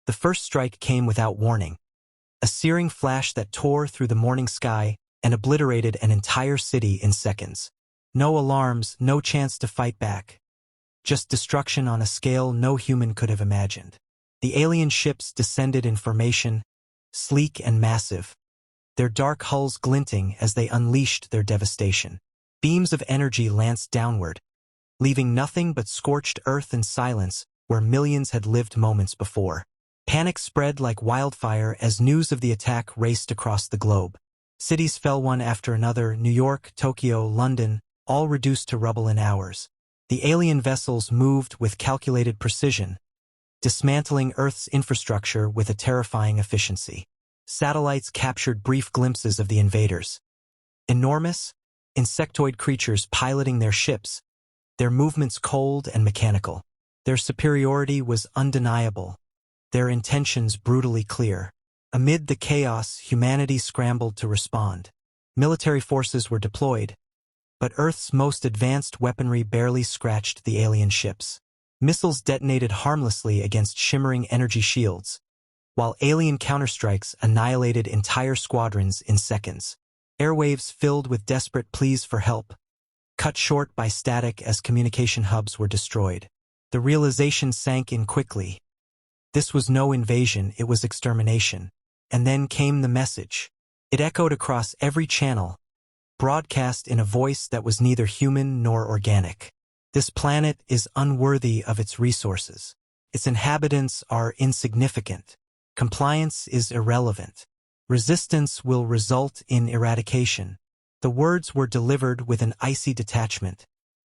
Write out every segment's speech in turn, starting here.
The first strike came without warning, a searing flash that tore through the morning sky and obliterated an entire city in seconds. No alarms, no chance to fight back. Just destruction on a scale no human could have imagined. The alien ships descended in formation, sleek and massive, their dark hulls glinting as they unleashed their devastation. Beams of energy lanced downward, leaving nothing but scorched earth and silence where millions had lived moments before. Panic spread like wildfire as news of the attack raced across the globe. Cities fell one after another, New York, Tokyo, London, all reduced to rubble in hours. The alien vessels moved with calculated precision, dismantling Earth's infrastructure with a terrifying efficiency. Satellites captured brief glimpses of the invaders. Enormous, insectoid creatures piloting their ships, their movements cold and mechanical. Their superiority was undeniable, their intentions brutally clear. Amid the chaos, humanity scrambled to respond. Military forces were deployed, but Earth's most advanced weaponry barely scratched the alien ships. Missiles detonated harmlessly against shimmering energy shields, while alien counterstrikes annihilated entire squadrons in seconds. Airwaves filled with desperate pleas for help, cut short by static as communication hubs were destroyed. The realization sank in quickly. This was no invasion, it was extermination. And then came the message. It echoed across every channel, broadcast in a voice that was neither human nor organic. This planet is unworthy of its resources. Its inhabitants are insignificant. Compliance is irrelevant. Resistance will result in eradication. The words were delivered with an icy detachment,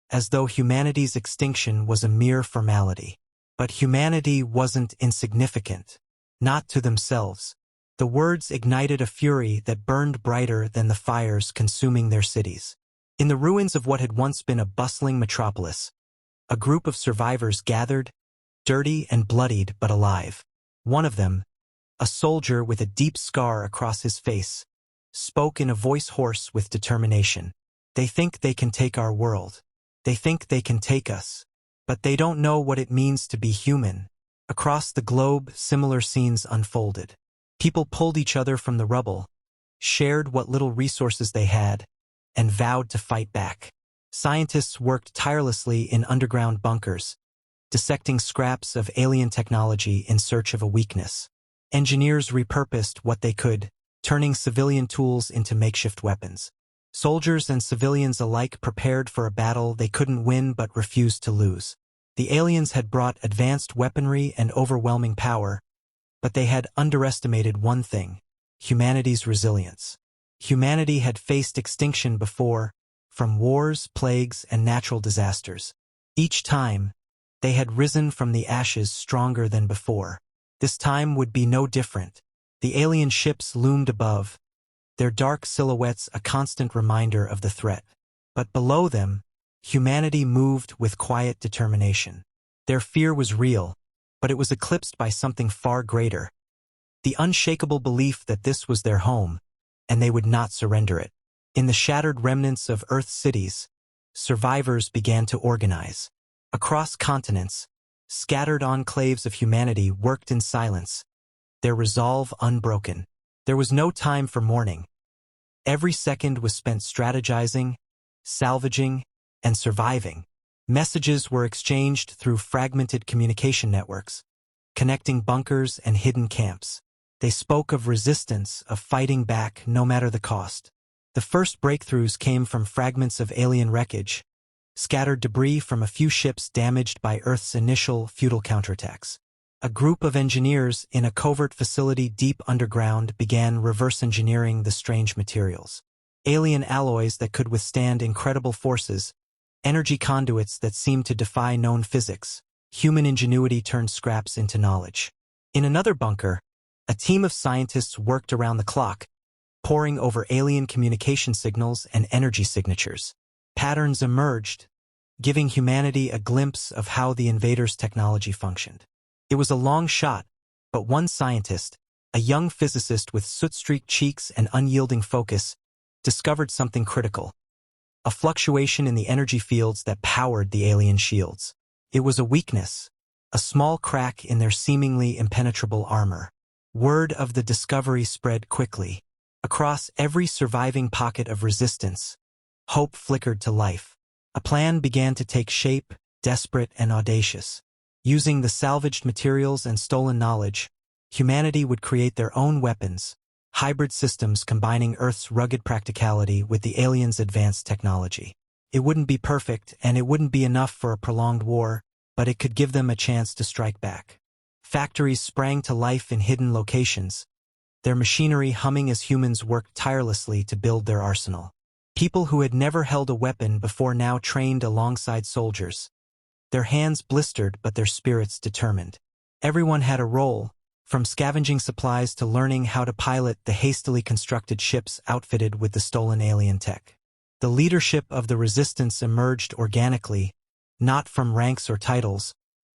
as though humanity's extinction was a mere formality. But humanity wasn't insignificant. Not to themselves. The words ignited a fury that burned brighter than the fires consuming their cities. In the ruins of what had once been a bustling metropolis, a group of survivors gathered, dirty and bloodied but alive. One of them, a soldier with a deep scar across his face, spoke in a voice hoarse with determination. They think they can take our world. They think they can take us. But they don't know what it means to be human. Across the globe, similar scenes unfolded. People pulled each other from the rubble, shared what little resources they had, and vowed to fight back. Scientists worked tirelessly in underground bunkers, dissecting scraps of alien technology in search of a weakness. Engineers repurposed what they could, turning civilian tools into makeshift weapons. Soldiers and civilians alike prepared for a battle they couldn't win but refused to lose. The aliens had brought advanced weaponry and overwhelming power, but they had underestimated one thing: humanity's resilience. Humanity had faced extinction before, from wars, plagues, and natural disasters. Each time, they had risen from the ashes stronger than before. This time would be no different. The alien ships loomed above, their dark silhouettes a constant reminder of the threat. But below them, humanity moved with quiet determination. Their fear was real, but it was eclipsed by something far greater: the unshakable belief that this was their home, and they would not surrender it. In the shattered remnants of Earth's cities, survivors began to organize. Across continents, scattered enclaves of humanity worked in silence, their resolve unbroken. There was no time for mourning. Every second was spent strategizing, salvaging, and surviving. Messages were exchanged through fragmented communication networks, connecting bunkers and hidden camps. They spoke of resistance, of fighting back no matter the cost. The first breakthroughs came from fragments of alien wreckage, scattered debris from a few ships damaged by Earth's initial futile counterattacks. A group of engineers in a covert facility deep underground began reverse engineering the strange materials. Alien alloys that could withstand incredible forces, energy conduits that seemed to defy known physics. Human ingenuity turned scraps into knowledge. In another bunker, a team of scientists worked around the clock, poring over alien communication signals and energy signatures. Patterns emerged, giving humanity a glimpse of how the invaders' technology functioned. It was a long shot, but one scientist, a young physicist with soot-streaked cheeks and unyielding focus, discovered something critical: a fluctuation in the energy fields that powered the alien shields. It was a weakness, a small crack in their seemingly impenetrable armor. Word of the discovery spread quickly. Across every surviving pocket of resistance, hope flickered to life. A plan began to take shape, desperate and audacious. Using the salvaged materials and stolen knowledge, humanity would create their own weapons, hybrid systems combining Earth's rugged practicality with the aliens' advanced technology. It wouldn't be perfect, and it wouldn't be enough for a prolonged war, but it could give them a chance to strike back. Factories sprang to life in hidden locations, their machinery humming as humans worked tirelessly to build their arsenal. People who had never held a weapon before now trained alongside soldiers. Their hands blistered but their spirits determined. Everyone had a role, from scavenging supplies to learning how to pilot the hastily constructed ships outfitted with the stolen alien tech. The leadership of the resistance emerged organically, not from ranks or titles,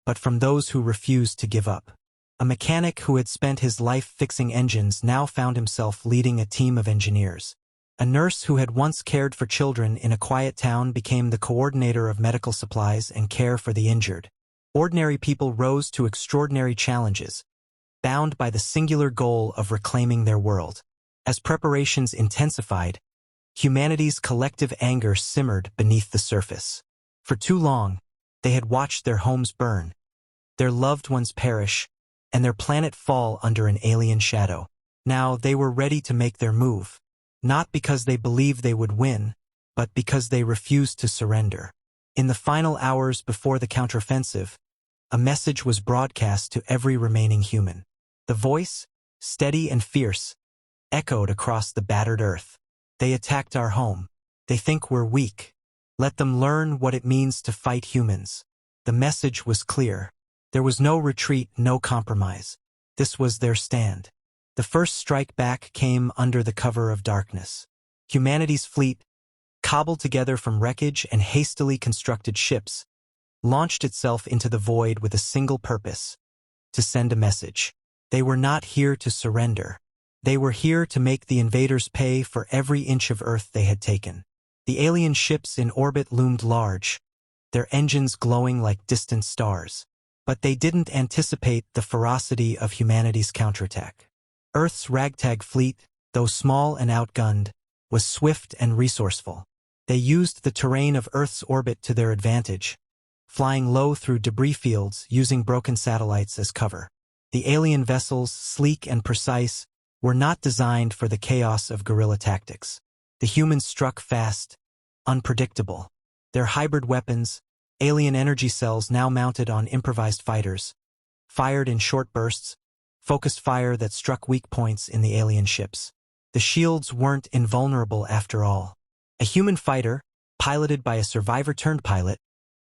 but from those who refused to give up. A mechanic who had spent his life fixing engines now found himself leading a team of engineers. A nurse who had once cared for children in a quiet town became the coordinator of medical supplies and care for the injured. Ordinary people rose to extraordinary challenges, bound by the singular goal of reclaiming their world. As preparations intensified, humanity's collective anger simmered beneath the surface. For too long, they had watched their homes burn, their loved ones perish, and their planet fall under an alien shadow. Now they were ready to make their move, not because they believed they would win, but because they refused to surrender. In the final hours before the counteroffensive, a message was broadcast to every remaining human. The voice, steady and fierce, echoed across the battered earth. They attacked our home. They think we're weak. Let them learn what it means to fight humans. The message was clear. There was no retreat, no compromise. This was their stand. The first strike back came under the cover of darkness. Humanity's fleet, cobbled together from wreckage and hastily constructed ships, launched itself into the void with a single purpose: to send a message. They were not here to surrender. They were here to make the invaders pay for every inch of Earth they had taken. The alien ships in orbit loomed large, their engines glowing like distant stars. But they didn't anticipate the ferocity of humanity's counterattack. Earth's ragtag fleet, though small and outgunned, was swift and resourceful. They used the terrain of Earth's orbit to their advantage, flying low through debris fields using broken satellites as cover. The alien vessels, sleek and precise, were not designed for the chaos of guerrilla tactics. The humans struck fast, unpredictable. Their hybrid weapons, alien energy cells now mounted on improvised fighters, fired in short bursts, focused fire that struck weak points in the alien ships. The shields weren't invulnerable after all. A human fighter, piloted by a survivor-turned-pilot,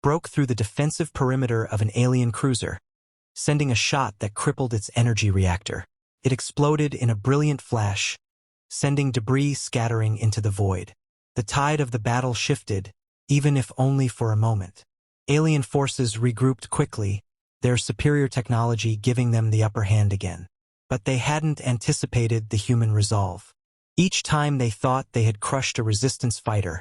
broke through the defensive perimeter of an alien cruiser, sending a shot that crippled its energy reactor. It exploded in a brilliant flash, sending debris scattering into the void. The tide of the battle shifted, even if only for a moment. Alien forces regrouped quickly, their superior technology giving them the upper hand again. But they hadn't anticipated the human resolve. Each time they thought they had crushed a resistance fighter,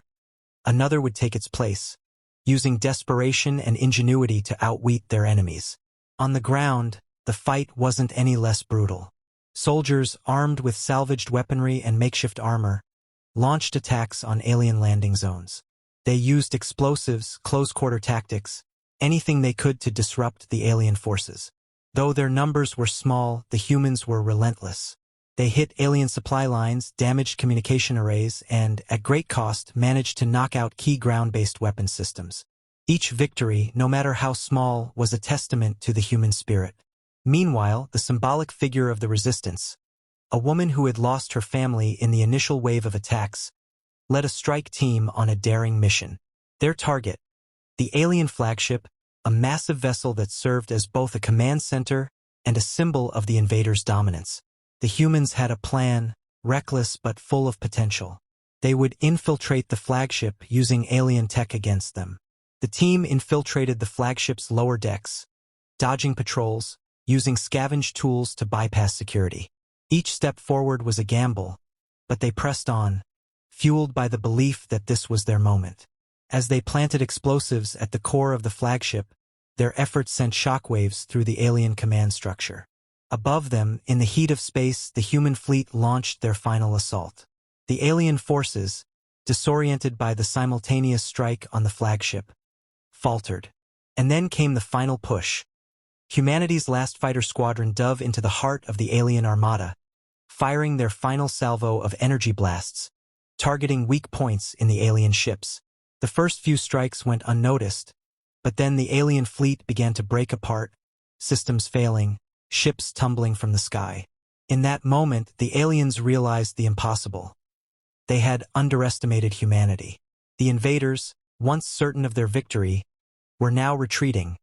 another would take its place, using desperation and ingenuity to outwit their enemies. On the ground, the fight wasn't any less brutal. Soldiers, armed with salvaged weaponry and makeshift armor, launched attacks on alien landing zones. They used explosives, close-quarter tactics, anything they could to disrupt the alien forces. Though their numbers were small, the humans were relentless. They hit alien supply lines, damaged communication arrays, and, at great cost, managed to knock out key ground-based weapon systems. Each victory, no matter how small, was a testament to the human spirit. Meanwhile, the symbolic figure of the resistance, a woman who had lost her family in the initial wave of attacks, led a strike team on a daring mission. Their target, the alien flagship, a massive vessel that served as both a command center and a symbol of the invaders' dominance. The humans had a plan, reckless but full of potential. They would infiltrate the flagship using alien tech against them. The team infiltrated the flagship's lower decks, dodging patrols, using scavenged tools to bypass security. Each step forward was a gamble, but they pressed on, fueled by the belief that this was their moment. As they planted explosives at the core of the flagship, Their efforts sent shockwaves through the alien command structure. Above them, in the heat of space, the human fleet launched their final assault. The alien forces, disoriented by the simultaneous strike on the flagship, faltered. And then came the final push. Humanity's last fighter squadron dove into the heart of the alien armada, firing their final salvo of energy blasts, targeting weak points in the alien ships. The first few strikes went unnoticed, but then the alien fleet began to break apart, systems failing, ships tumbling from the sky. In that moment, the aliens realized the impossible. They had underestimated humanity. The invaders, once certain of their victory, were now retreating,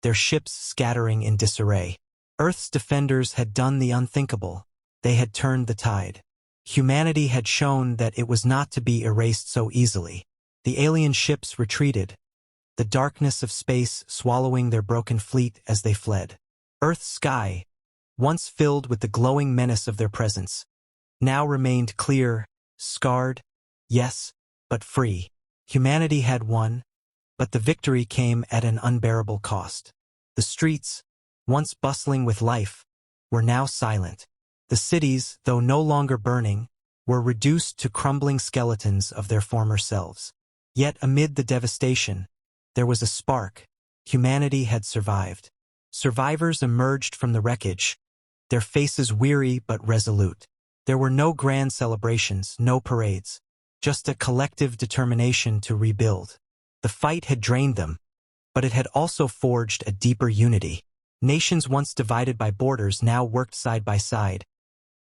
their ships scattering in disarray. Earth's defenders had done the unthinkable. They had turned the tide. Humanity had shown that it was not to be erased so easily. The alien ships retreated, the darkness of space swallowing their broken fleet as they fled. Earth's sky, once filled with the glowing menace of their presence, now remained clear, scarred, yes, but free. Humanity had won, but the victory came at an unbearable cost. The streets, once bustling with life, were now silent. The cities, though no longer burning, were reduced to crumbling skeletons of their former selves. Yet amid the devastation, there was a spark. Humanity had survived. Survivors emerged from the wreckage, their faces weary but resolute. There were no grand celebrations, no parades, just a collective determination to rebuild. The fight had drained them, but it had also forged a deeper unity. Nations once divided by borders now worked side by side,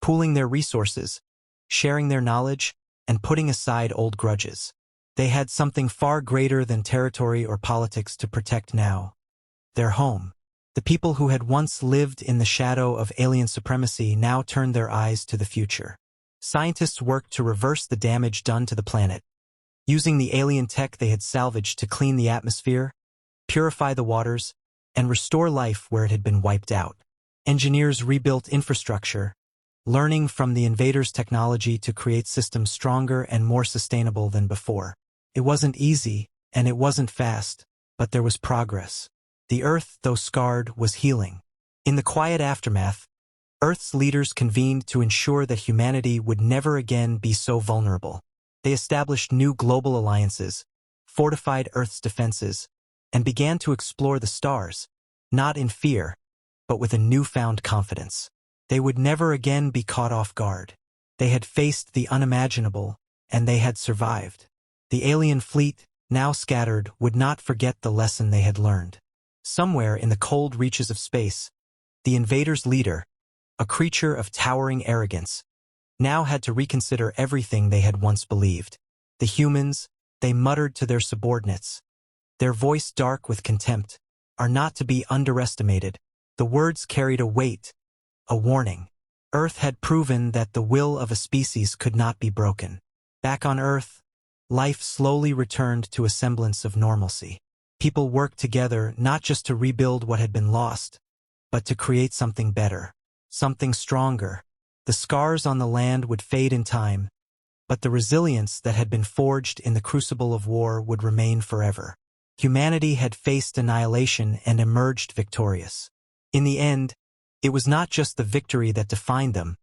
pooling their resources, sharing their knowledge, and putting aside old grudges. They had something far greater than territory or politics to protect now: their home. The people who had once lived in the shadow of alien supremacy now turned their eyes to the future. Scientists worked to reverse the damage done to the planet, using the alien tech they had salvaged to clean the atmosphere, purify the waters, and restore life where it had been wiped out. Engineers rebuilt infrastructure, learning from the invaders' technology to create systems stronger and more sustainable than before. It wasn't easy, and it wasn't fast, but there was progress. The Earth, though scarred, was healing. In the quiet aftermath, Earth's leaders convened to ensure that humanity would never again be so vulnerable. They established new global alliances, fortified Earth's defenses, and began to explore the stars, not in fear, but with a newfound confidence. They would never again be caught off guard. They had faced the unimaginable, and they had survived. The alien fleet, now scattered, would not forget the lesson they had learned. Somewhere in the cold reaches of space, the invaders' leader, a creature of towering arrogance, now had to reconsider everything they had once believed. The humans, they muttered to their subordinates, their voice dark with contempt, are not to be underestimated. The words carried a weight, a warning. Earth had proven that the will of a species could not be broken. Back on Earth, life slowly returned to a semblance of normalcy. People worked together not just to rebuild what had been lost, but to create something better, something stronger. The scars on the land would fade in time, but the resilience that had been forged in the crucible of war would remain forever. Humanity had faced annihilation and emerged victorious. In the end, it was not just the victory that defined them,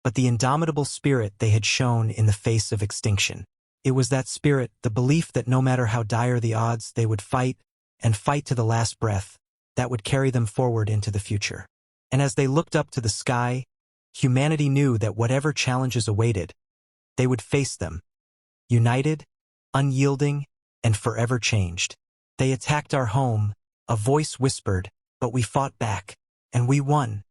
but the indomitable spirit they had shown in the face of extinction. It was that spirit, the belief that no matter how dire the odds, they would fight, and fight to the last breath, that would carry them forward into the future. And as they looked up to the sky, humanity knew that whatever challenges awaited, they would face them, united, unyielding, and forever changed. They attacked our home, a voice whispered, but we fought back, and we won.